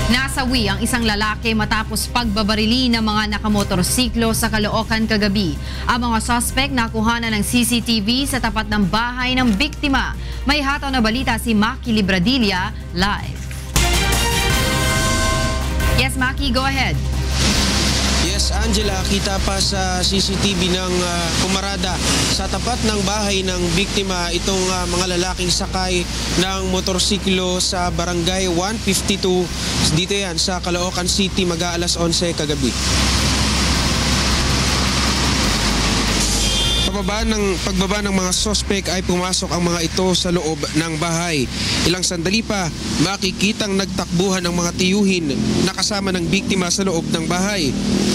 Nasawi ang isang lalaki matapos pagbabarili ng mga nakamotorsiklo sa Caloocan kagabi. Ang mga suspect nakuhanan ng CCTV sa tapat ng bahay ng biktima. May hataw na balita si Maki Libradilla live. Yes, Maki, go ahead. Yes, Angela, kita pa sa CCTV ng kumarada sa tapat ng bahay ng biktima itong mga lalaking sakay ng motorsiklo sa barangay 152. Dito yan sa Caloocan City, mag-aalas 11 kagabi. Pagbaba ng mga sospek ay pumasok ang mga ito sa loob ng bahay. Ilang sandali pa, makikitang nagtakbuhan ng mga tiyuhin na kasama ng biktima sa loob ng bahay.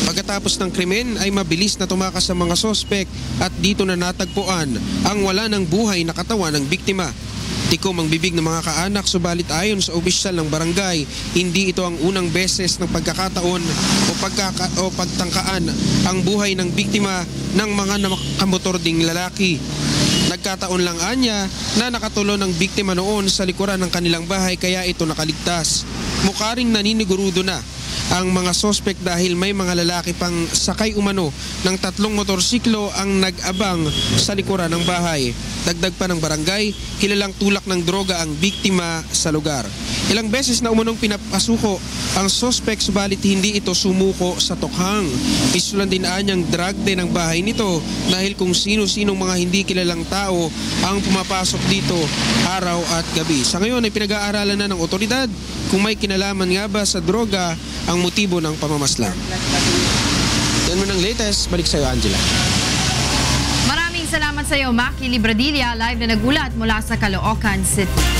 Pagkatapos ng krimen ay mabilis na tumakas ang mga sospek at dito na natagpuan ang wala ng buhay na katawan ng biktima. Tikom ang bibig ng mga kaanak, subalit ayon sa opisyal ng barangay, hindi ito ang unang beses ng pagkakataon o pagtangkaan ang buhay ng biktima ng mga nakamotor ding lalaki. Nagkataon lang anya na nakatulo ng biktima noon sa likuran ng kanilang bahay kaya ito nakaligtas. Mukha ring naninigurudo na ang mga sospek dahil may mga lalaki pang sakay umano ng 3 motorsiklo ang nag-abang sa likuran ng bahay. Dagdag pa ng barangay, kilalang tulak ng droga ang biktima sa lugar. Ilang beses na umunong pinapasuko ang sospek subalit hindi ito sumuko sa tokhang. Isulan din anyang drug din ang bahay nito dahil kung sino-sinong mga hindi kilalang tao ang pumapasok dito araw at gabi. Sa ngayon ay pinag-aaralan na ng otoridad kung may kinalaman nga ba sa droga ang motibo ng pamamaslang. Yan mo ng latest. Balik sa iyo, Angela. Maraming salamat sa iyo, Maki Libradilla, live na nagulat mula sa Caloocan City.